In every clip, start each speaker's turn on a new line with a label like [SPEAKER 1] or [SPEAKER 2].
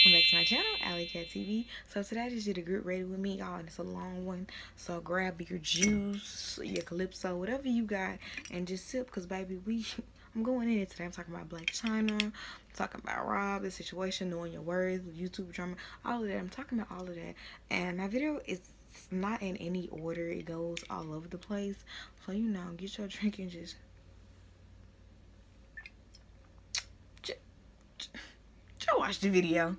[SPEAKER 1] welcome back to my channel, AllyKattTv. So today I just did a group ready with me, y'all, and it's a long one. So grab your juice, your calypso, whatever you got, and just sip, because baby, I'm going in it today. I'm talking about Blac Chyna, I'm talking about Rob, the situation, knowing your words, YouTube drama, all of that. I'm talking about all of that. And my video is not in any order, it goes all over the place. So you know, get your drink and just watch the video.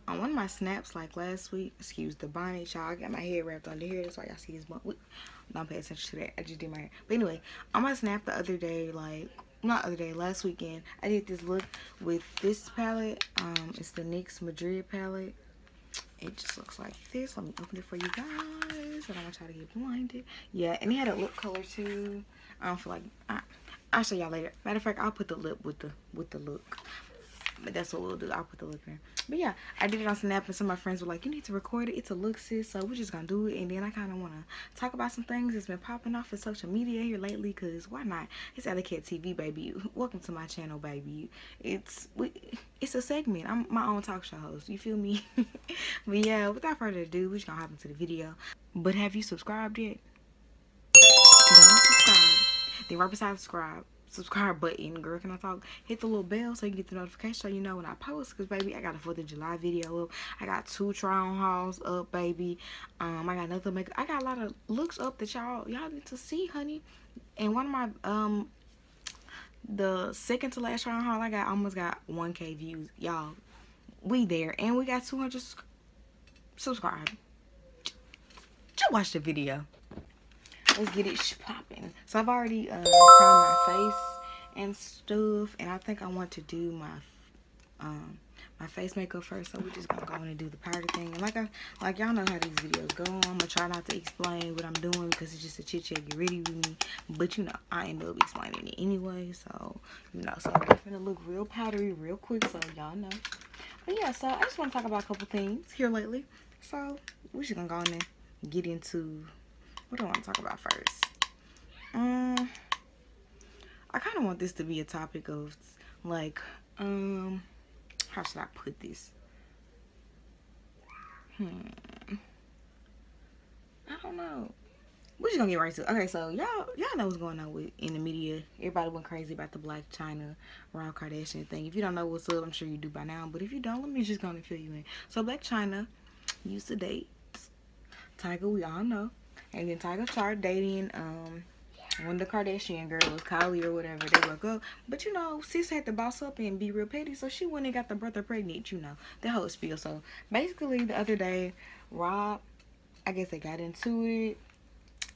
[SPEAKER 1] On one of my snaps like last week, excuse the bonnet, y'all, I got my hair wrapped under here, that's why y'all see this bun. Don't pay attention to that, I just did my hair. But anyway, on my snap the other day, last weekend, I did this look with this palette. It's the NYX Madrid palette. It just looks like this. Let me open it for you guys. I don't want y'all to get blinded. Yeah, and it had a lip color too. I don't feel like I'll show y'all later. Matter of fact, I'll put the lip with the look. But that's what we'll do. I'll put the look in. But yeah, I did it on Snap, and some of my friends were like, you need to record it. It's a look, sis. So we're just gonna do it. And then I kind of want to talk about some things that's been popping off in social media here lately, because why not? It's AllyKattTv, baby. Welcome to my channel, baby. It's a segment. I'm my own talk show host. You feel me? But yeah, without further ado, we're just gonna hop into the video. But have you subscribed yet? Don't subscribe. Then right beside subscribe button, girl, can I talk? Hit the little bell so you can get the notification so you know when I post, because baby, I got a 4th of July video up. I got 2 try-on hauls up, baby. I got another makeup. I got a lot of looks up that y'all need to see, honey. And one of my the second to last try-on haul I got almost got 1K views, y'all. We there, and we got 200 subscribe. Just watch the video. Let's get it popping. So I've already primed my face and stuff, and I think I want to do my face makeup first. So we're just gonna go in and do the powder thing. And like y'all know how these videos go. I'm gonna try not to explain what I'm doing because it's just a chit chat, get ready with me. But you know, I end up explaining it anyway. So you know, so it's gonna look real powdery real quick, so y'all know. But yeah, so I just want to talk about a couple things here lately. So we're just gonna go in and get into what do I want to talk about first. I kind of want this to be a topic of like, how should I put this? I don't know. We're just gonna get right to it. Okay, so y'all know what's going on in the media. Everybody went crazy about the Blac Chyna Rob Kardashian thing. If you don't know what's up, I'm sure you do by now. But if you don't, let me just go and fill you in. So Blac Chyna used to date Tiger, we all know. And then Tiger started dating one of the Kardashian girls, Kylie or whatever. They broke up. But you know, sis had to boss up and be real petty, so she went and got the brother pregnant, you know. That whole spiel. So basically the other day, Rob, I guess they got into it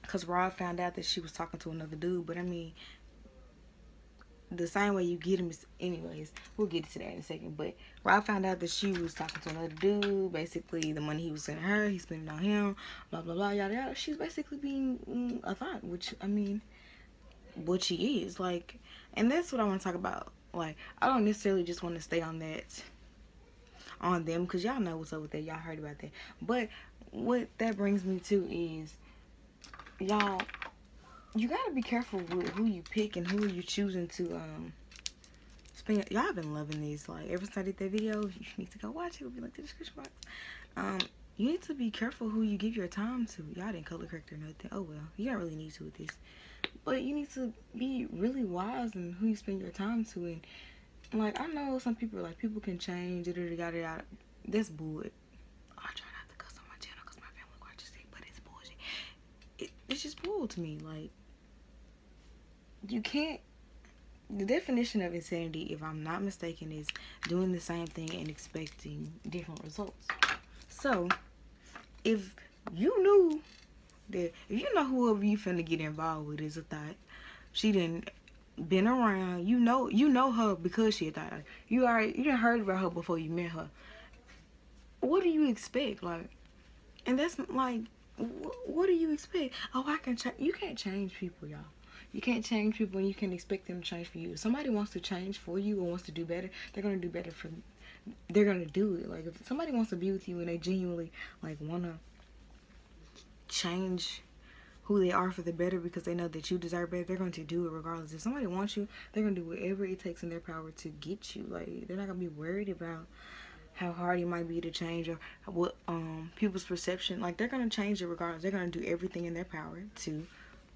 [SPEAKER 1] because Rob found out that she was talking to another dude. But I mean, the same way you get him is, anyways, we'll get to that in a second. But Rob found out that she was talking to another dude. Basically, the money he was sending her, he's spending on him, blah blah blah, yada yada. She's basically being a thought, which I mean, what she is, like. And that's what I want to talk about. Like, I don't necessarily just want to stay on that, on them, because y'all know what's up with that. Y'all heard about that. But what that brings me to is, y'all, you gotta be careful with who you pick and who you choosing to spend. Y'all been loving these. Like, ever since I did that video, you need to go watch it. It'll be like the description box. You need to be careful who you give your time to. Y'all didn't color correct or nothing. Oh well, you don't really need to with this. But you need to be really wise in who you spend your time to. And like, I know some people are like, people can change. That's bullshit. I try not to cuss on my channel because my family watches it, but it's bullshit. It's just bull to me. Like, you can't. The definition of insanity, if I'm not mistaken, is doing the same thing and expecting different results. So if you knew that, if you know whoever you finna get involved with is a thought, she didn't been around, you know her because she a thought. You done heard about her before you met her. What do you expect? Like, and that's like, what do you expect? Oh, I can change. You can't change people, y'all. You can't change people, and you can expect them to change for you. If somebody wants to change for you or wants to do better, they're gonna do better for. They're gonna do it. Like, if somebody wants to be with you and they genuinely like wanna change who they are for the better because they know that you deserve better, they're going to do it regardless. If somebody wants you, they're gonna do whatever it takes in their power to get you. Like, they're not gonna be worried about how hard it might be to change, or what people's perception. Like, they're gonna change it regardless. They're gonna do everything in their power to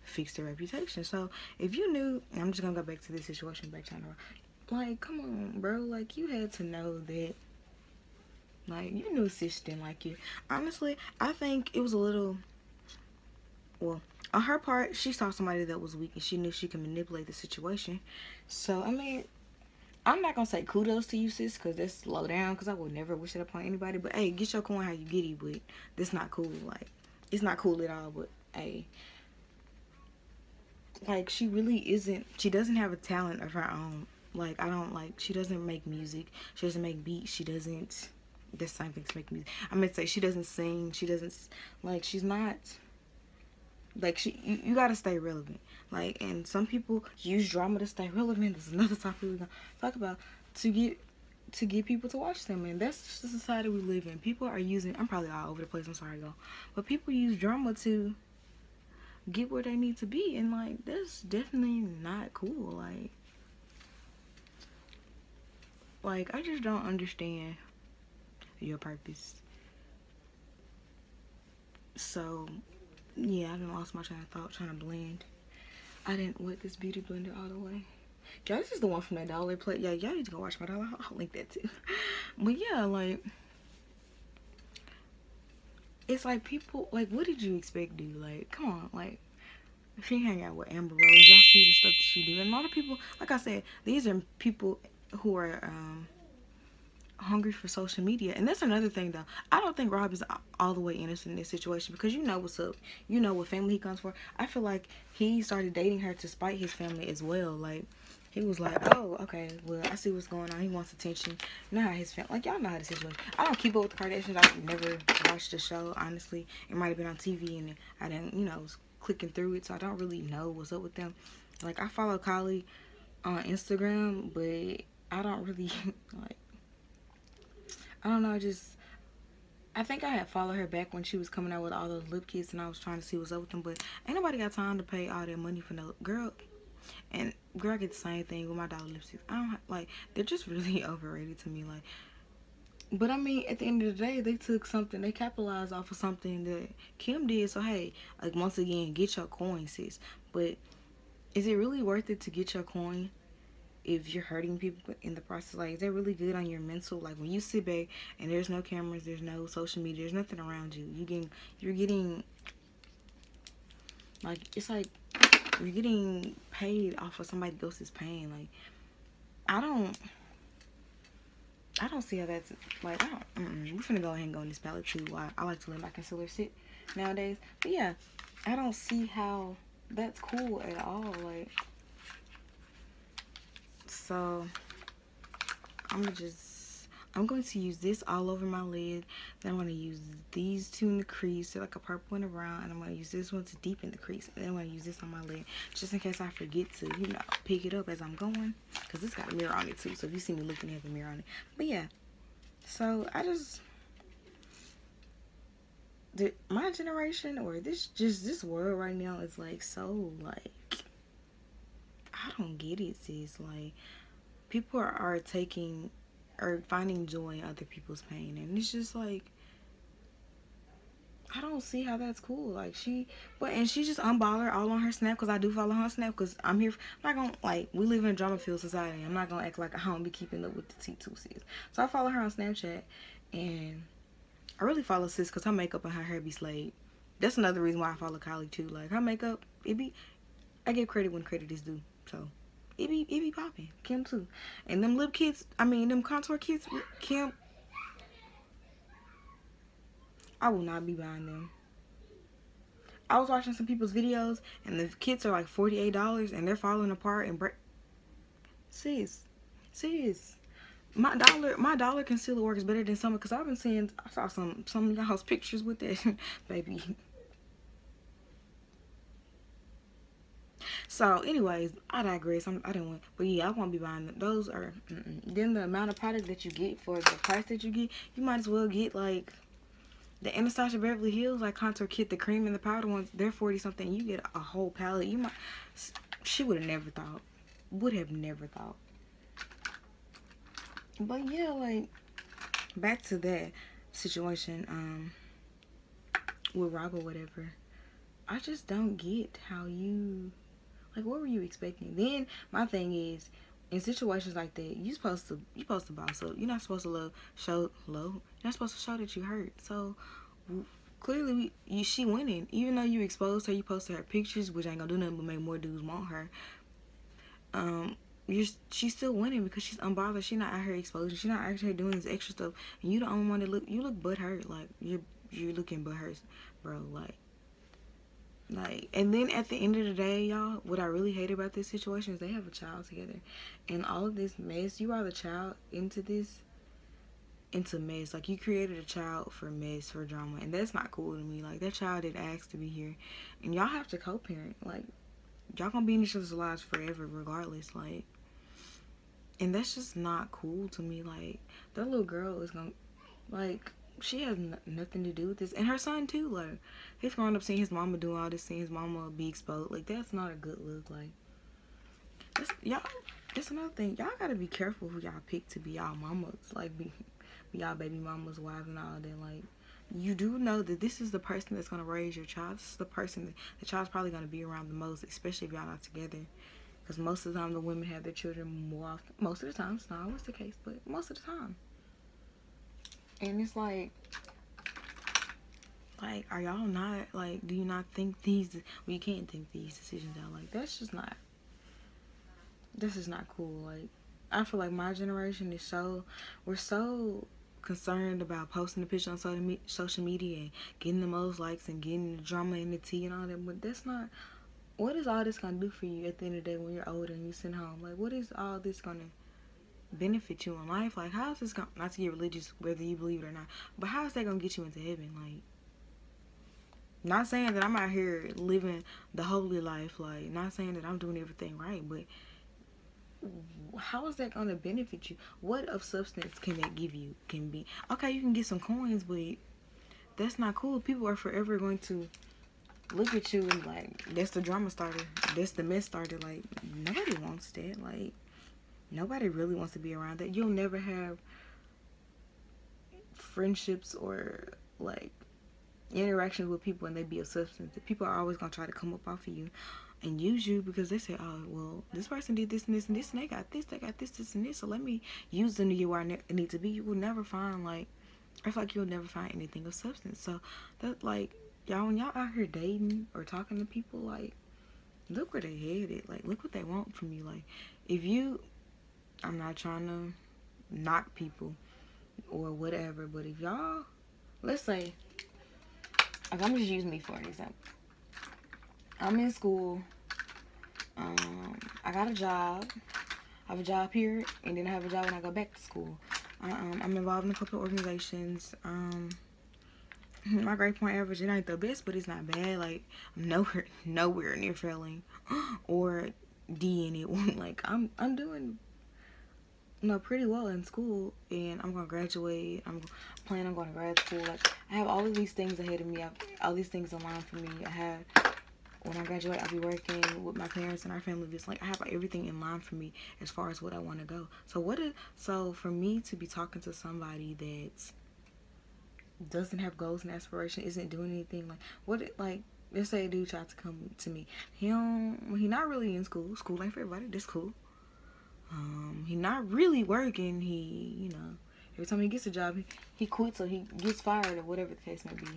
[SPEAKER 1] fix their reputation. So if you knew, I'm just gonna go back to this situation back China. Like, come on, bro. Like, you had to know that. Like, you knew sis didn't like you. Honestly, I think it was a little, well, on her part, she saw somebody that was weak and she knew she could manipulate the situation. So, I mean, I'm not gonna say kudos to you, sis, because that's low down, because I would never wish it upon anybody. But, hey, get your coin how you get it, but that's not cool. Like, it's not cool at all, but, hey, like, she really isn't, she doesn't have a talent of her own. Like, she doesn't make music. She doesn't make beats. She doesn't, this same things make music. I meant to say, she doesn't sing. She doesn't, like, she's not, like, you gotta stay relevant. Like, and some people use drama to stay relevant. There's another topic we're gonna talk about, to get people to watch them. And that's just the society we live in. People are using, I'm probably all over the place, I'm sorry, y'all, but people use drama to get where they need to be, and, like, that's definitely not cool. Like, I just don't understand your purpose. So, yeah, I done lost my train of thought trying to blend. I didn't wet this beauty blender all the way. Y'all, this is the one from that dollar plate. Yeah, y'all need to go watch my dollar. I'll link that too. But yeah, like, it's like people, like, what did you expect, dude? Like, come on, like, she hang out with Amber Rose. Y'all see the stuff that she do. And a lot of people, like I said, these are people who are hungry for social media. And that's another thing, though. I don't think Rob is all the way innocent in this situation, because you know what's up. You know what family he comes for. I feel like he started dating her to spite his family as well. Like, he was like, oh, okay, well, I see what's going on. He wants attention. You know how his family, like, y'all know how the situation. I don't keep up with the Kardashians. I've never watched the show, honestly. It might have been on TV, and I didn't, you know, was clicking through it, so I don't really know what's up with them. Like, I follow Kylie on Instagram, but I don't really, like, I don't know, I think I had followed her back when she was coming out with all those lip kits, and I was trying to see what's up with them, but ain't nobody got time to pay all that money for no girl. And girl, I get the same thing with my dollar lipsticks. I don't, like, they're just really overrated to me. Like, but I mean, at the end of the day, they took something, they capitalized off of something that Kim did. So hey, like, once again, get your coin, sis. But is it really worth it to get your coin if you're hurting people in the process? Like, is that really good on your mental? Like, when you sit back and there's no cameras, there's no social media, there's nothing around you, you're getting, like, it's like you're getting paid off of somebody else's pain. Like, I don't see how that's, like, we're finna go ahead and go on this palette too. I like to let my concealer sit nowadays. But yeah, I don't see how that's cool at all. Like, so I'm going to use this all over my lid. Then I'm going to use these two in the crease, like a purple one around, and I'm going to use this one to deepen the crease. And then I'm going to use this on my lid, just in case I forget to, you know, pick it up as I'm going, because this got a mirror on it too. So if you see me looking, at the mirror on it. But yeah, so my generation, or this world right now is, like, so, like, I don't get it, sis. Like, people are finding joy in other people's pain, and it's just like, I don't see how that's cool. Like, she just unbothered all on her Snap, because I do follow her on Snap, because I'm here. I'm not gonna, like, we live in a drama-filled society. I'm not gonna act like I don't be keeping up with the T2 sis. So I follow her on Snapchat, and I really follow sis because her makeup and her hair be slayed. That's another reason why I follow Kylie too. Like, her makeup, I give credit when credit is due. So it be popping. Kim too. And them lip kits, them contour kits, Kim, I will not be buying them. I was watching some people's videos, and the kits are like $48, and they're falling apart and sis, my dollar concealer works better than some, because I saw some of y'all's pictures with that baby. So anyways, I digress. I didn't want, but yeah, I won't be buying them. Those are then the amount of product that you get for the price that you get, you might as well get, like, the Anastasia Beverly Hills, like, contour kit, the cream and the powder ones. They're 40 something. You get a whole palette. She would have never thought. But yeah, like, back to that situation, with Rob or whatever. I just don't get how you, like, what were you expecting? Then my thing is, in situations like that, you supposed to boss up. You're not supposed to show low. You're not supposed to show that you hurt. So clearly, she winning. Even though you exposed her, you posted her pictures, which ain't gonna do nothing but make more dudes want her. She's still winning because she's unbothered. She's not out here exposing. She's not out here doing this extra stuff. And you the only one that look butthurt. Like you're looking butthurt, bro. Like, and then at the end of the day, y'all, what I really hate about this situation is they have a child together, and all of this mess. You brought the child into mess. Like, you created a child for mess, for drama, and that's not cool to me. Like, that child didn't ask to be here, and y'all have to co-parent. Like, y'all gonna be in each other's lives forever, regardless. Like, and that's just not cool to me. Like, that little girl is gonna, like, she has nothing to do with this, and her son too. Like, he's growing up seeing his mama doing all this, seeing his mama be exposed. Like, that's not a good look. Like, that's another thing. Y'all gotta be careful who y'all pick to be y'all mamas. Like, be y'all baby mamas, wives, and all that. Like, you do know that this is the person that's gonna raise your child. This is the person that the child's probably gonna be around the most, especially if y'all not together. Because most of the time, the women have their children more often. Most of the time, it's not always the case, but most of the time. And it's like, are y'all not, like, do you not think well, you can't think these decisions out. Like, this is not cool. Like, I feel like my generation is we're so concerned about posting the picture on social media and getting the most likes and getting the drama and the tea and all that, but that's not, what is all this gonna do for you at the end of the day when you're older and you sit home? Like, what is all this gonna benefit you in life? Like, how is this gonna, not to get religious, whether you believe it or not, but how is that gonna get you into heaven? Like, not saying that I'm out here living the holy life, like, not saying that I'm doing everything right, but how is that gonna benefit you? What of substance can that give you? Can be, okay, you can get some coins, but that's not cool. People are forever going to look at you and, like, that's the drama starter, that's the mess starter. Like, nobody wants that. Like, nobody really wants to be around that. You'll never have friendships or, like, interactions with people and they be of substance. People are always going to try to come up off of you and use you because they say, oh, well, this person did this and this and this, and they got this, this and this, so let me use them to get where I need to be. You will never find, like, I feel like you'll never find anything of substance. So, that, like, y'all, when y'all out here dating or talking to people, like, look where they headed. Like, look what they want from you. Like, if you, I'm not trying to knock people or whatever, but if y'all, let's say, like, I'm gonna just use me for an example. I'm in school, I got a job, I have a job here, and then I have a job when I go back to school. I'm involved in a couple of organizations. My grade point average, it ain't the best, but it's not bad. Like, I'm nowhere near failing or D in it. Like, I'm doing, you know, pretty well in school, and I'm gonna graduate. I'm planning on going to grad school. Like, I have all of these things ahead of me. All these things aligned for me. When I graduate, I'll be working with my parents and our family. Just, like, I have everything in line for me as far as what I want to go. So for me to be talking to somebody that doesn't have goals and aspirations, isn't doing anything, like, let's say a dude tried to come to me. He not really in school. School ain't for everybody. That's cool. He not really working. He, you know, every time he gets a job, he quits or he gets fired or whatever the case may be.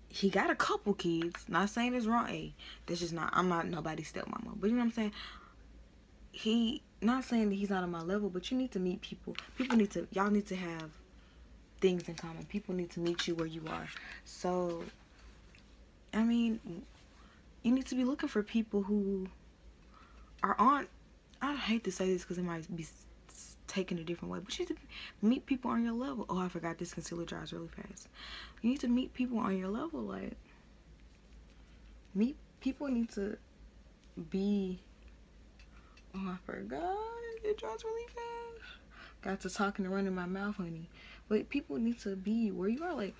[SPEAKER 1] He got a couple kids. Not saying it's wrong. Hey, that's just not, I'm not nobody's stepmama. But you know what I'm saying? He, not saying that he's not on my level, but you need to meet people. Y'all need to have things in common. People need to meet you where you are. So, I mean, you need to be looking for people who are on, I hate to say this because it might be taken a different way, but you need to meet people on your level. Oh, I forgot this concealer dries really fast. You need to meet people on your level. Like, people need to be, oh, I forgot, it dries really fast. Got to talking and running my mouth, honey. But people need to be where you are. Like,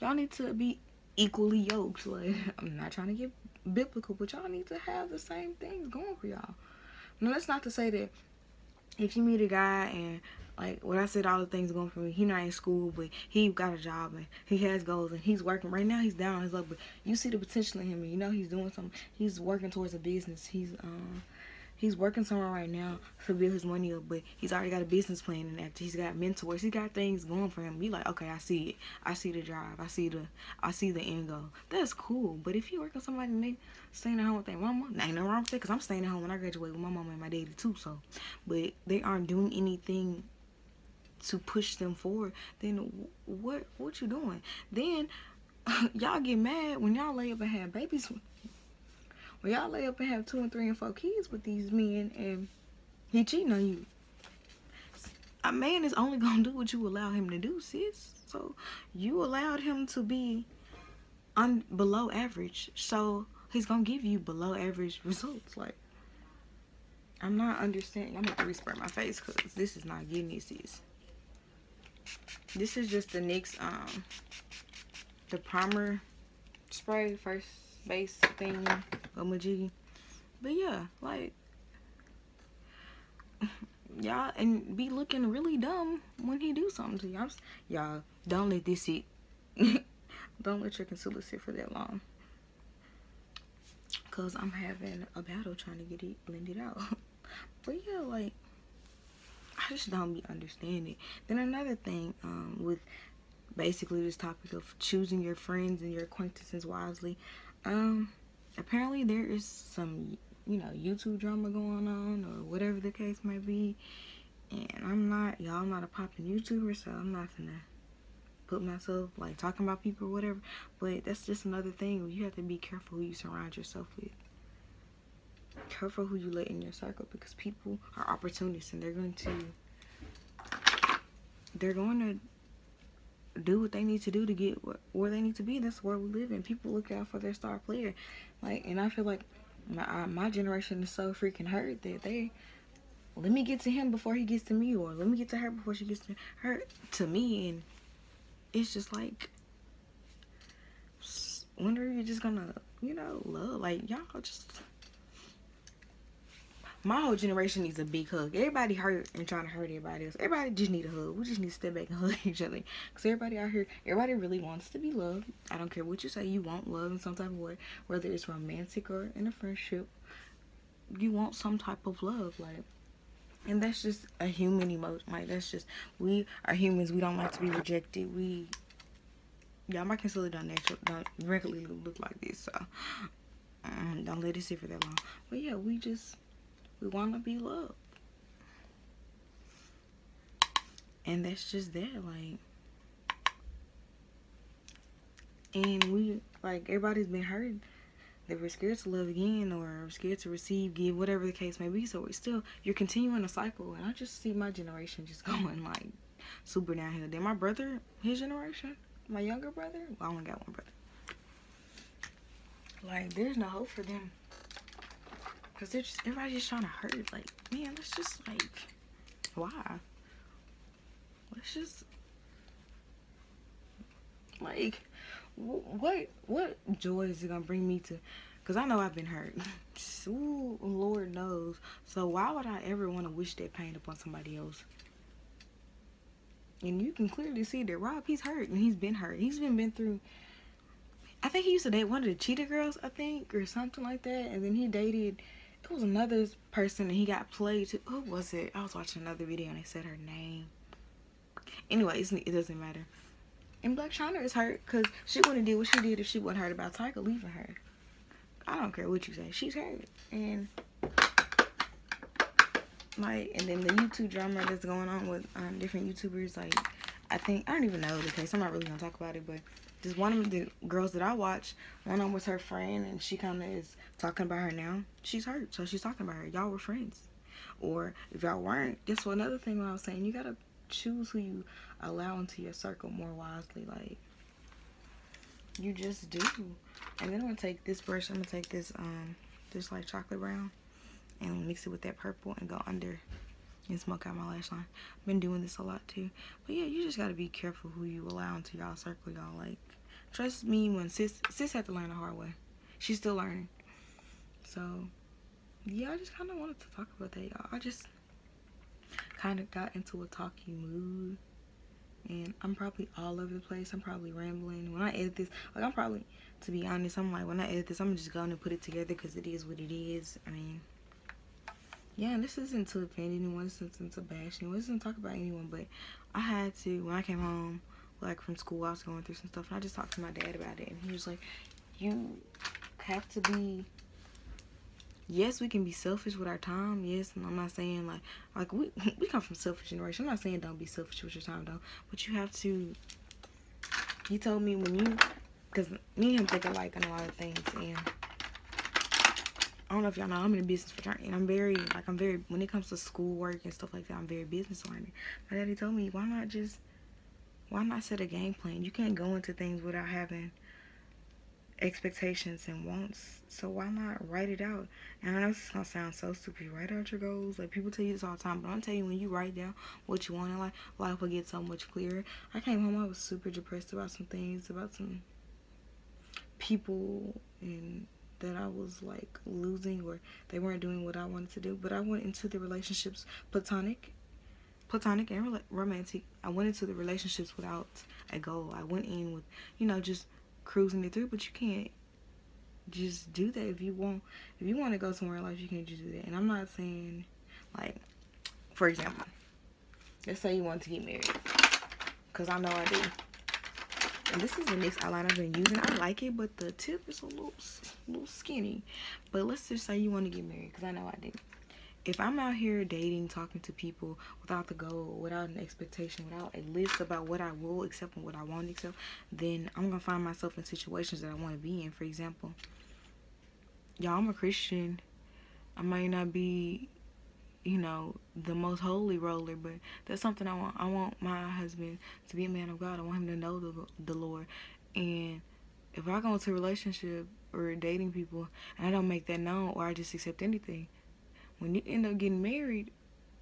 [SPEAKER 1] y'all need to be equally yoked. Like, I'm not trying to get biblical, but y'all need to have the same things going for y'all. Now, that's not to say that if you meet a guy and like what I said, all the things going for me. He not in school, but he got a job and he has goals and he's working. Right now he's down on his luck, but you see the potential in him and you know he's doing something. He's working towards a business. He's working somewhere right now to build his money up, but he's already got a business plan, and after he's got mentors, he got things going for him. Be like, okay, I see it. I see the drive. I see the end goal. That's cool. But if you work with somebody and they staying at home with their mama, ain't nothing wrong with that, because I'm staying at home when I graduate with my mama and my daddy too. So, but they aren't doing anything to push them forward. Then what you doing? Then y'all get mad when y'all lay up and have babies. When y'all lay up and have 2 and 3 and 4 kids with these men and he cheating on you. A man is only gonna do what you allow him to do, sis. So you allowed him to be below average, so he's gonna give you below average results. Like, I'm not understanding. I'm gonna respray my face because this is not getting it, sis. This is just the NYX the primer spray first base thing of Majiggy. But yeah, like, y'all, and be looking really dumb when he do something to y'all. Y'all, don't let this sit. Don't let your concealer sit for that long, cause I'm having a battle trying to get it blended out. But yeah, like, I just don't be understanding. Then another thing, with basically this topic of choosing your friends and your acquaintances wisely, apparently there is some, you know, YouTube drama going on or whatever the case may be, and I'm not a popping YouTuber, so I'm not gonna put myself like talking about people or whatever. But that's just another thing where you have to be careful who you surround yourself with. Careful who you let in your circle, because people are opportunists and they're going to do what they need to do to get where they need to be. That's where we live in. People look out for their star player. Like, and I feel like my generation is so freaking hurt that they, let me get to him before he gets to me, or let me get to her before she gets to her, to me. And it's just like, when are you just gonna, you know, love? Like, y'all just, my whole generation needs a big hug. Everybody hurt and trying to hurt everybody else. Everybody just need a hug. We just need to step back and hug each other. Because everybody out here, everybody really wants to be loved. I don't care what you say. You want love in some type of way. Whether it's romantic or in a friendship. You want some type of love. Like, and that's just a human emotion. Like, that's just, we are humans. We don't like to be rejected. Yeah, my concealer don't regularly look like this. So, don't let it sit for that long. But yeah, we want to be loved. And that's just that, like, and we, like, everybody's been hurt. They were scared to love again, or scared to receive, give, whatever the case may be. So it's still, you're continuing a cycle. And I just see my generation just going, like, super downhill. Then my brother, his generation, my younger brother, well, I only got one brother. Like, there's no hope for them. Because they're just, everybody's just trying to hurt. Like, man, let's just, like, why? Let's just, like, what joy is it gonna bring me to? Because I know I've been hurt. Ooh, Lord knows. So why would I ever want to wish that pain upon somebody else? And you can clearly see that Rob, he's hurt, and he's been hurt. He's been through, I think he used to date one of the Cheetah girls, I think, or something like that. And then he dated, it was another person, and he got played to, who was it? I was watching another video and they said her name. Anyways, it doesn't matter. And Blac Chyna is hurt because she wouldn't have did what she did if she wasn't hurt about Tyga leaving her. I don't care what you say. She's hurt. And like, and then the YouTube drama that's going on with different YouTubers, like, I don't even know the case. I'm not really gonna talk about it, but just one of the girls that I watch, one of them was her friend, and she kind of is talking about her now. She's hurt, so she's talking about her. Y'all were friends, or if y'all weren't, guess what? Another thing when I was saying, you gotta choose who you allow into your circle more wisely. Like, you just do. And then I'm gonna take this brush. I'm gonna take this this like chocolate brown and mix it with that purple and go under and smoke out my lash line. I've been doing this a lot too. But yeah, you just gotta be careful who you allow into y'all circle, y'all. Like, trust me, when sis had to learn the hard way. She's still learning. So yeah, I just kind of wanted to talk about that, y'all. kind of got into a talking mood, and I'm probably all over the place. I'm probably rambling. When I edit this, like, I'm probably, to be honest, I'm like, when I edit this, I'm just going to put it together because it is what it is. I mean, yeah, this isn't to offend anyone. This isn't to bash anyone. This isn't to talk about anyone, but I had to, when I came home, like, from school, I was going through some stuff, and I just talked to my dad about it, and he was like, you have to be, yes, we can be selfish with our time, yes, and I'm not saying, like we come from selfish generation. I'm not saying don't be selfish with your time, though, but you have to, he told me when you, because me and him think alike on a lot of things, and I don't know if y'all know, I'm in a business fraternity, and I'm very, when it comes to schoolwork and stuff like that, I'm very business oriented. My daddy told me, why not set a game plan? You can't go into things without having expectations and wants, so why not write it out? And I know this is gonna sound so stupid. You write out your goals. Like, people tell you this all the time, but I'm telling you, when you write down what you want in life will get so much clearer. I came home, I was super depressed about some things, about some people, and that I was like losing, or they weren't doing what I wanted to do. But I went into the relationships, platonic and romantic. I went into the relationships without a goal. I went in with, you know, just cruising it through. But you can't just do that. If you want to go somewhere in life, you can't just do that. And I'm not saying, like, for example, let's say you want to get married, because I know I do. And this is the next eyeliner I've been using. I like it, but the tip is a little skinny. But let's just say you want to get married, because I know I do. If I'm out here dating, talking to people without the goal, without an expectation, without a list about what I will accept and what I won't accept, then I'm going to find myself in situations that I want to be in. For example, y'all, I'm a Christian. I might not be, you know, the most holy roller, but that's something I want. I want my husband to be a man of God. I want him to know the Lord. And if I go into a relationship or dating people and I don't make that known, or I just accept anything, when you end up getting married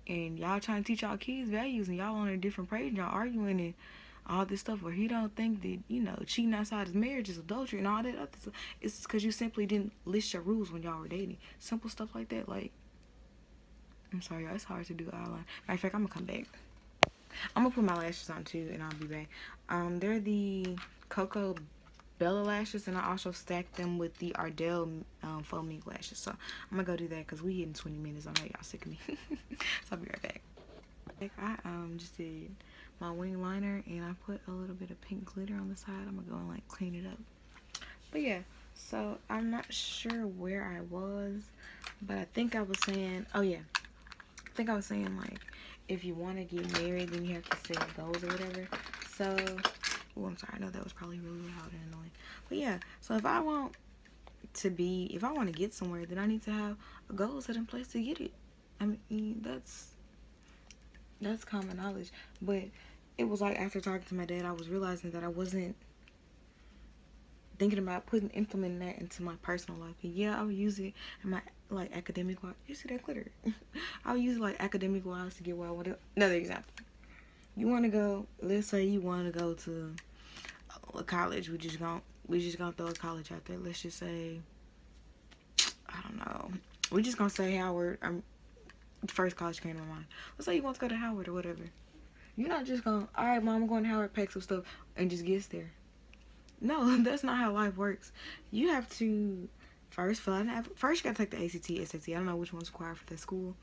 [SPEAKER 1] and y'all trying to teach y'all kids values and y'all on a different page and y'all arguing and all this stuff, where he don't think that, you know, cheating outside his marriage is adultery and all that other stuff, it's because you simply didn't list your rules when y'all were dating. Simple stuff like that. Like, I'm sorry, y'all, it's hard to do eyeliner. Matter of fact, I'm gonna come back. I'm gonna put my lashes on too, and I'll be back. They're the Cocoa Bella lashes, and I also stacked them with the Ardell faux mink lashes. So I'm gonna go do that because we getting 20 minutes. I know y'all sick of me. So I'll be right back. I just did my wing liner, and I put a little bit of pink glitter on the side. I'm gonna go and like clean it up. But yeah, so I'm not sure where I was, but I think I was saying, oh yeah, I think I was saying, like, if you want to get married, then you have to set goals or whatever. So, oh, I'm sorry, I know that was probably really loud and annoying. But yeah, so if I want to get somewhere, then I need to have a goal set in place to get it. I mean, that's common knowledge. But it was like, after talking to my dad, I was realizing that I wasn't thinking about implementing that into my personal life. And yeah, I would use it in my, like, academic wise. You see that glitter? I would use it, like, academic wise to get where I want to. Another example. You want to go, let's say you want to go to a college. We just gonna throw a college out there. Let's just say, I don't know. We're just gonna say Howard. First college came to my mind. Let's say you want to go to Howard or whatever. You're not just going, all right, Mom, I'm going to Howard, pack some stuff, and just gets there. No, that's not how life works. You have to first fill out first you gotta take the ACT, SAT. I don't know which one's required for that school.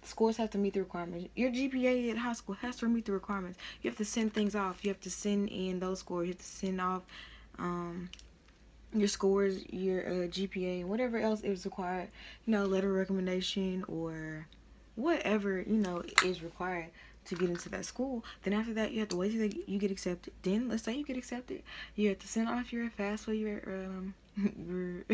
[SPEAKER 1] Schools have to meet the requirements. Your GPA at high school has to meet the requirements. You have to send things off. You have to send in those scores. You have to send off your scores, your GPA, and whatever else is required. You know, letter of recommendation or whatever, you know, is required to get into that school. Then after that, you have to wait till you get accepted. Then let's say you get accepted, you have to send off your FAFSA, your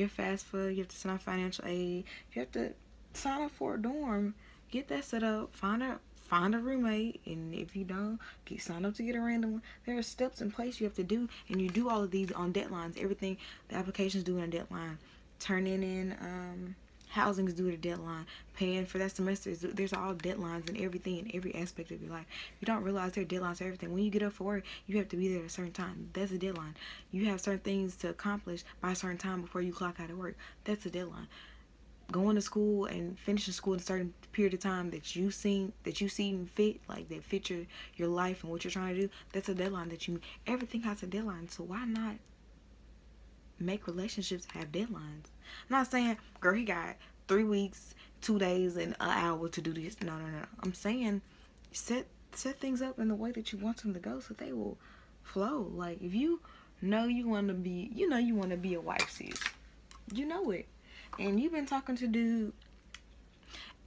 [SPEAKER 1] FAFSA. You have to send off financial aid. You have to sign up for a dorm, get that set up, find a roommate, and if you don't, sign up to get a random one. There are steps in place you have to do, and you do all of these on deadlines. Everything, the applications due on a deadline. Turning in housing is due at a deadline. Paying for that semester there's all deadlines and everything in every aspect of your life. You don't realize there are deadlines for everything. When you get up for work, you have to be there at a certain time. That's a deadline. You have certain things to accomplish by a certain time before you clock out of work. That's a deadline. going to school and finishing school in a certain period of time that you see fit, like that fit your life and what you're trying to do, that's a deadline that you, everything has a deadline. So why not make relationships have deadlines? I'm not saying, girl, he got 3 weeks, 2 days, and an hour to do this. No. I'm saying set things up in the way that you want them to go so they will flow. Like, if you know you want to be, you want to be a wife, sis. You know it. And you've been talking to dude,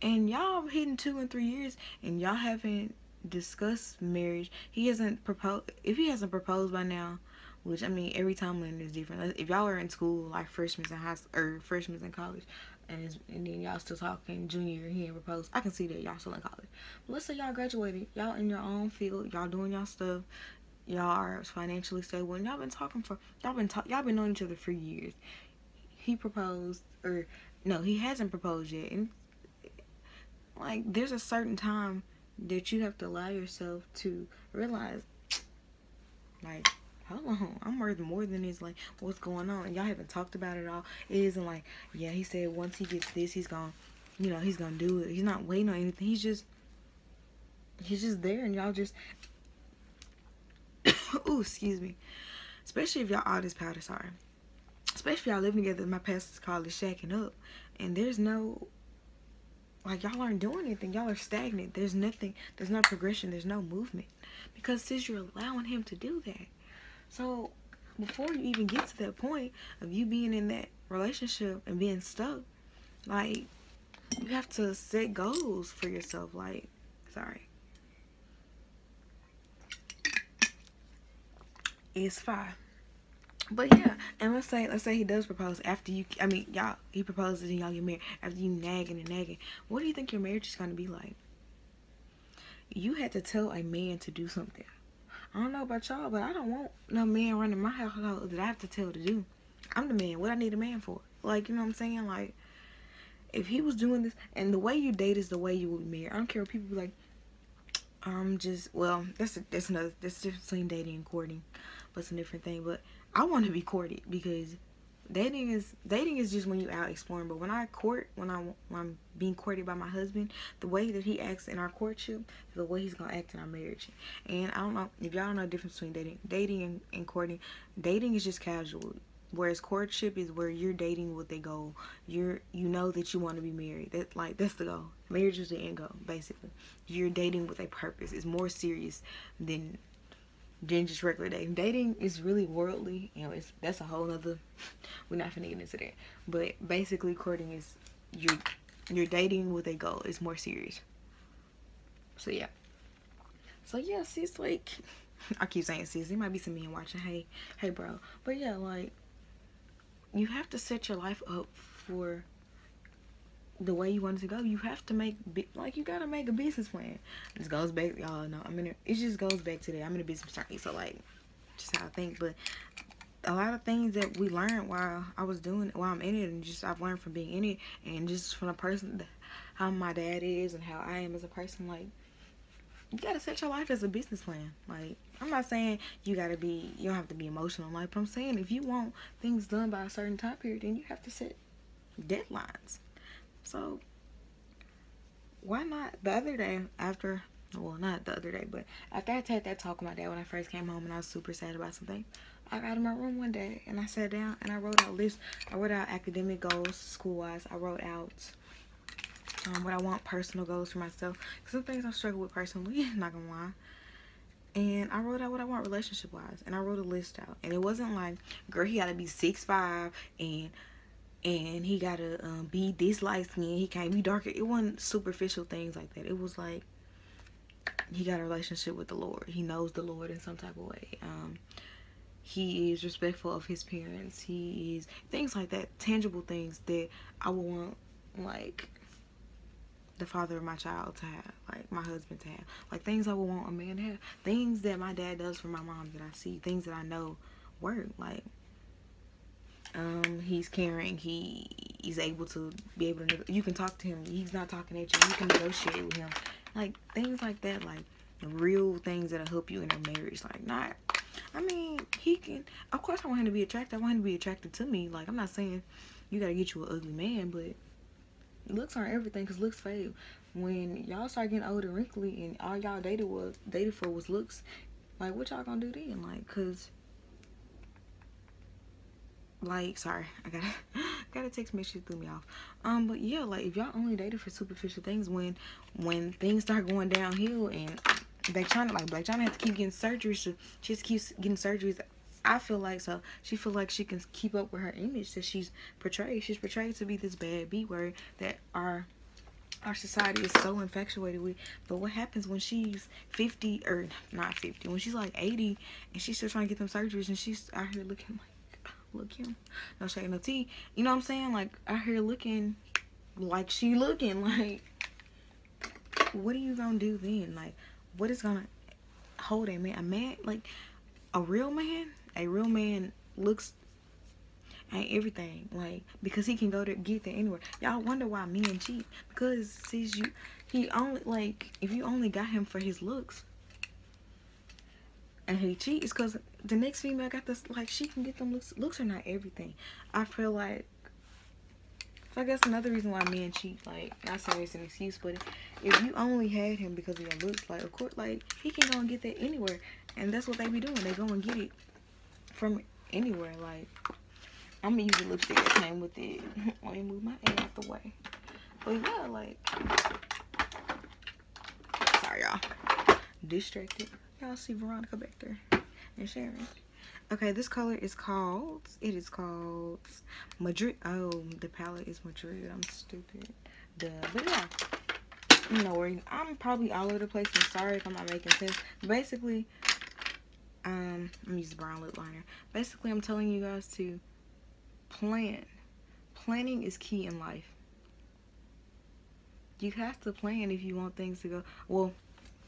[SPEAKER 1] and y'all hitting 2 and 3 years, and y'all haven't discussed marriage. He hasn't proposed. If he hasn't proposed by now, which, I mean, every timeline is different. If y'all are in school, like freshmen in high school, or freshmen in college, and then y'all still talking junior year, he ain't proposed, I can see that y'all still in college. But let's say y'all graduated, y'all in your own field, y'all doing y'all stuff, y'all are financially stable, and y'all been talking for, y'all been knowing each other for years. He proposed, or no, he hasn't proposed yet, and like, there's a certain time that you have to allow yourself to realize, like, hold on, I'm worth more than this. Like, what's going on? And y'all haven't talked about it all. It isn't like, yeah, he said once he gets this, he's gonna, he's gonna do it. He's not waiting on anything. He's just there, and y'all just, ooh, excuse me. Especially if y'all all this powder, sorry. Especially if y'all living together, my pastors call it shacking up, and there's no, like, y'all aren't doing anything. Y'all are stagnant. There's nothing. There's no progression. There's no movement, because sis, you're allowing him to do that. So before you even get to that point of you being in that relationship and being stuck, like, you have to set goals for yourself. Like, sorry, it's fine. But yeah, and let's say he does propose after you, I mean, y'all, he proposes and y'all get married. After you nagging, what do you think your marriage is gonna be like? You had to tell a man to do something. I don't know about y'all, but I don't want no man running my household that I have to tell to do. I'm the man. What I need a man for? Like, you know what I'm saying? Like, if he was doing this, and the way you date is the way you would marry. I don't care what people be like. Well, that's the difference between dating and courting, but it's a different thing. But I want to be courted, because dating is just when you out exploring. But when I court, when I'm being courted by my husband, the way that he acts in our courtship is the way he's gonna act in our marriage. And I don't know if y'all don't know the difference between dating and courting. Dating is just casual, whereas courtship is where you're dating with a goal. You know that you want to be married. That's the goal. Marriage is the end goal, basically. You're dating with a purpose. It's more serious than just regular dating. Dating is really worldly. That's a whole nother. We're not finna get into that. But basically, courting is you're dating with a goal. It's more serious. So yeah, sis. Like, I keep saying sis. There might be some men watching. Hey, bro. But yeah, like, you have to set your life up for the way you want it to go. You have to you gotta make a business plan. This goes back, y'all know, it just goes back to that. I'm in a business attorney, so, like, just how I think. But a lot of things that we learned while I'm in it, and just I've learned from being in it, and just from a person, how my dad is and how I am as a person. Like, you gotta set your life as a business plan. Like, I'm not saying you don't have to be emotional in life, but I'm saying if you want things done by a certain time period, then you have to set deadlines. So why not? The other day, not the other day, but after I had that talk with my dad when I first came home and I was super sad about something, I got in my room one day and I sat down and I wrote out lists. I wrote out academic goals, school-wise. I wrote out what I want, personal goals for myself. Because some things I struggle with personally, not gonna lie. And I wrote out what I want relationship-wise. And I wrote a list out. And it wasn't like, girl, he gotta be 6'5" and he gotta be this light skin, he can't be darker. It wasn't superficial things like that. It was like, he got a relationship with the Lord. He knows the Lord in some type of way. He is respectful of his parents. He is things like that, tangible things that I would want, like, the father of my child to have, like my husband to have, like things I would want a man to have, things that my dad does for my mom that I see, things that I know work. Like, he's caring, he's able to be able to, you can talk to him, he's not talking at you, you can negotiate with him, like things like that, like real things that'll help you in a marriage. Like, not, I mean, he can, of course I want him to be attractive, I want him to be attracted to me. Like, I'm not saying you gotta get you an ugly man, but Looks aren't everything, because looks fade. When y'all start getting old and wrinkly and all y'all dated for was looks, like, what y'all gonna do then? Like, cause, like, sorry, I got a text message threw me off. But yeah, like, if y'all only dated for superficial things, when things start going downhill and they trying to, like, Blac Chyna have to keep getting surgeries, she just keeps getting surgeries. I feel like, so she feel like she can keep up with her image that she's portrayed. She's portrayed to be this bad B word that our society is so infatuated with. But what happens when she's 50, or not 50, when she's like 80 and she's still trying to get them surgeries and she's out here looking like, look him, no shade, no tea, you know what I'm saying? Like, out here looking like she looking like, what are you gonna do then? Like, what is gonna hold a man? Like, a real man looks ain't everything, like, because he can go to get there anywhere. Y'all wonder why men cheat, because since he only, like, if you only got him for his looks and he cheats, because the next female got this, like, she can get them looks are not everything. I feel like, so I guess another reason why men cheat, like, not saying it's an excuse, but if you only had him because of your looks, like, of course, like, he can go and get that anywhere, and that's what they be doing. They go and get it from anywhere. Like, I'm gonna use the lipstick that came with it. Let me move my head out the way. But yeah, like, sorry y'all, distracted. Y'all see Veronica back there and Sharon. Okay, this color is called, Madrid. Oh, the palette is Madrid. I'm stupid. Duh. But yeah, no worries. I'm probably all over the place. I'm sorry if I'm not making sense. Basically, I'm gonna use the brown lip liner. Basically, I'm telling you guys to plan. Planning is key in life. You have to plan if you want things to go well.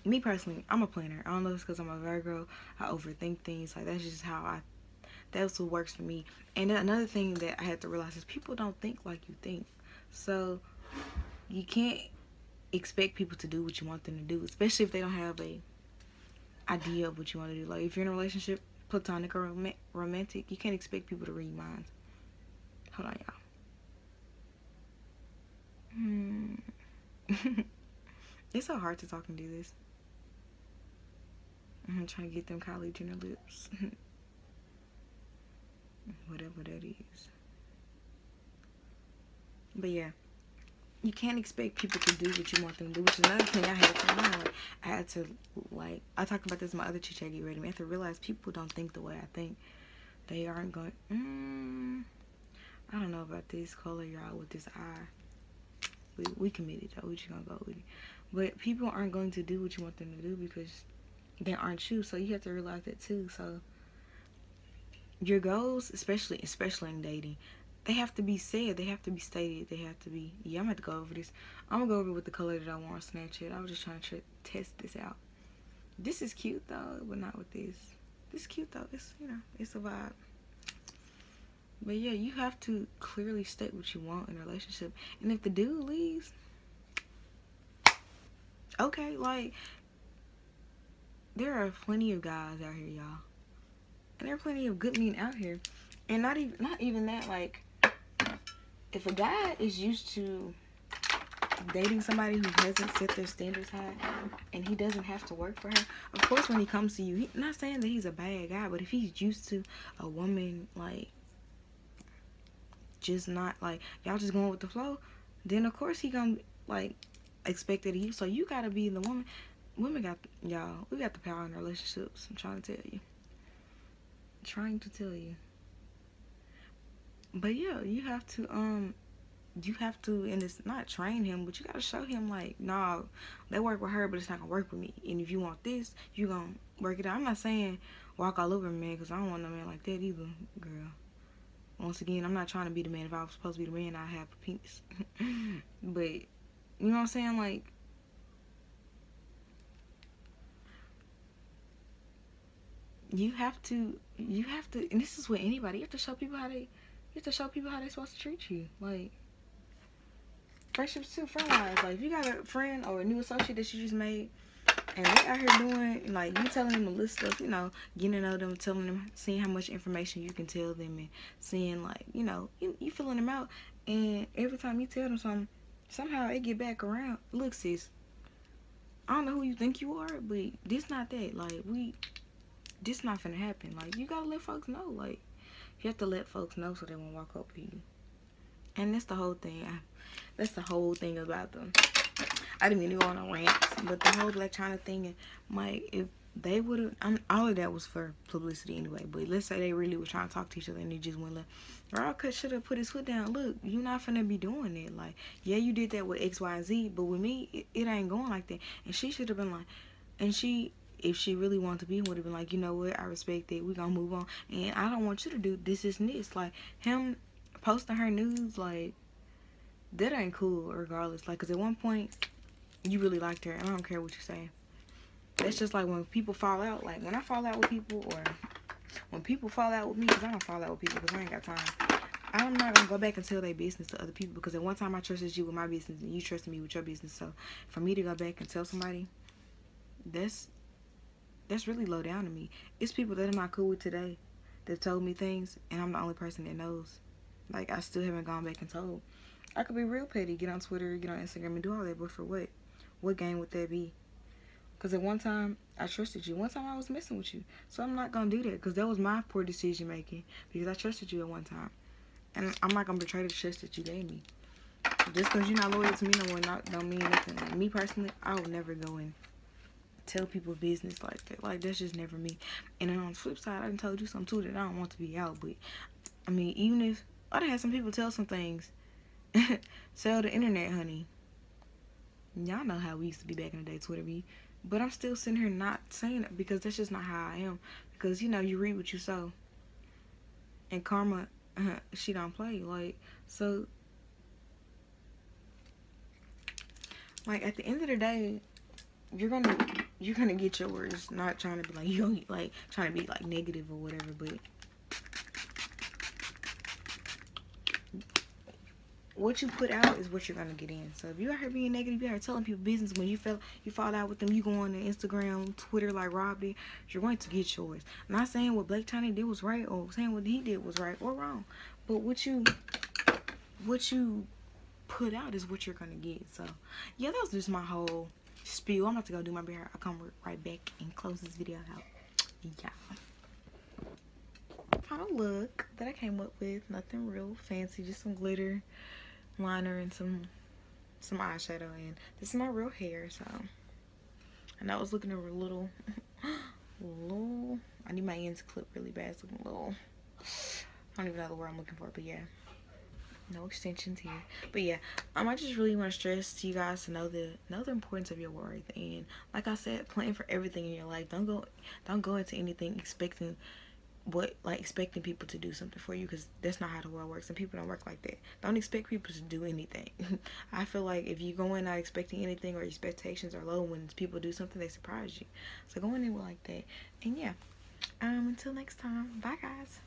[SPEAKER 1] Me personally, I'm a planner. I don't know if it's because I'm a Virgo. I overthink things. Like, that's just how that's what works for me. And another thing that I had to realize is people don't think like you think. So you can't expect people to do what you want them to do, especially if they don't have a idea of what you want to do. Like, if you're in a relationship, platonic or romantic, you can't expect people to read minds. Hold on, y'all. It's so hard to talk and do this. I'm trying to get them Kylie Jenner lips. Whatever that is. But yeah, you can't expect people to do what you want them to do, which is another thing I had to learn. Like, I had to, like, I talked about this in my other Chit Chat Get Ready. I have to realize people don't think the way I think. They aren't going, I don't know about this color, y'all, with this eye. We committed, though. We just gonna go with it. But people aren't going to do what you want them to do because they aren't you. So you have to realize that too. So your goals, especially in dating, they have to be said. They have to be stated. They have to be, yeah, I'm gonna have to go over this. I'm gonna go over with the color that I want on Snapchat. I was just trying to test this out. This is cute though, but not with this. This is cute though. It's, you know, it's a vibe. But yeah, you have to clearly state what you want in a relationship. And if the dude leaves, okay, like, there are plenty of guys out here, y'all. And there are plenty of good men out here. And not even that, like, if a guy is used to dating somebody who hasn't set their standards high and he doesn't have to work for her, of course when he comes to you, not saying that he's a bad guy, but if he's used to a woman, like, just not, like, y'all just going with the flow, then of course he gonna, like, expect it of you. So you gotta be the woman. Women got, y'all, we got the power in relationships. I'm trying to tell you. But yeah, you have to, and it's not train him, but you gotta show him, like, nah, they work with her, but it's not gonna work with me. And if you want this, you gonna work it out. I'm not saying walk all over a man, because I don't want no man like that either, girl. Once again, I'm not trying to be the man. If I was supposed to be the man, I'd have a penis. But, you know what I'm saying? Like, you have to, and this is with anybody, you have to show people how they're supposed to treat you. Like, friendships too, friend-wise. Like, if you got a friend or a new associate that you just made, and they out here doing, like, you telling them a list of, you know, getting to know them, telling them, seeing how much information you can tell them, and seeing, like, you know, you filling them out, and every time you tell them something, somehow it get back around. Look, sis, I don't know who you think you are, but this not that. Like, this not finna happen. Like, you gotta let folks know. Like, you have to let folks know so they won't walk up to you. And that's the whole thing. That's the whole thing about them. I didn't mean to go on a rant, but the whole Blac Chyna thing, and Mike, if they would have, all of that was for publicity anyway. But let's say they really were trying to talk to each other and they just went left. AllyKatt should have put his foot down. Look, you're not finna be doing it. Like, yeah, you did that with X, Y, and Z, but with me, it ain't going like that. And she should have been like, and if she really wanted to be, would have been like, you know what, I respect it. We gonna move on. And I don't want you to do this and this. Like, him posting her news, like, that ain't cool regardless. Like, because at one point, you really liked her, and I don't care what you say. That's just like when people fall out. Like, when I fall out with people, or when people fall out with me, because I don't fall out with people because I ain't got time. I'm not going to go back and tell their business to other people, because at one time I trusted you with my business and you trusted me with your business. So for me to go back and tell somebody, that's really low down to me. It's people that I'm not cool with today that told me things, and I'm the only person that knows. Like, I still haven't gone back and told. I could be real petty, get on Twitter, get on Instagram, and do all that, but for what? What game would that be? Because at one time, I trusted you. One time, I was messing with you. So I'm not going to do that, because that was my poor decision making, because I trusted you at one time. And I'm not going to betray the trust that you gave me. Just because you're not loyal to me no more don't mean nothing. Like, me personally, I would never go and tell people business like that. Like, that's just never me. And then on the flip side, I done told you something too that I don't want to be out. But, I mean, even if I done had some people tell some things, sell the internet, honey. Y'all know how we used to be back in the day, Twitter be. But I'm still sitting here not saying it, because that's just not how I am. Because, you know, you read what you sow. And karma, she don't play. Like, so, like, at the end of the day, you're gonna get yours. Not trying to be like, you like trying to be like negative or whatever, but what you put out is what you're gonna get in. So if you out here being negative, you out here telling people business, when you fall out with them, you go on Instagram, Twitter like Rob did, you're going to get yours. I'm not saying what Blac Chyna did was right, or saying what he did was right or wrong, but what you put out is what you're gonna get. So yeah, that was just my whole spiel. I'm about to go do my hair. I'll come right back and close this video out. Yeah. Final look that I came up with. Nothing real fancy, just some glitter liner and some eyeshadow, and this is my real hair. So I know I was looking a little I need my ends clipped really bad. It's looking a little, I don't even know the word I'm looking for, but yeah, no extensions here. But yeah, I just really want to stress to you guys to know the importance of your worth. And like I said, plan for everything in your life. Don't go into anything expecting people to do something for you, because that's not how the world works, and people don't work like that. Don't expect people to do anything. I feel like if you go in not expecting anything, or expectations are low, when people do something, they surprise you. So go in there like that. And yeah, until next time, bye guys.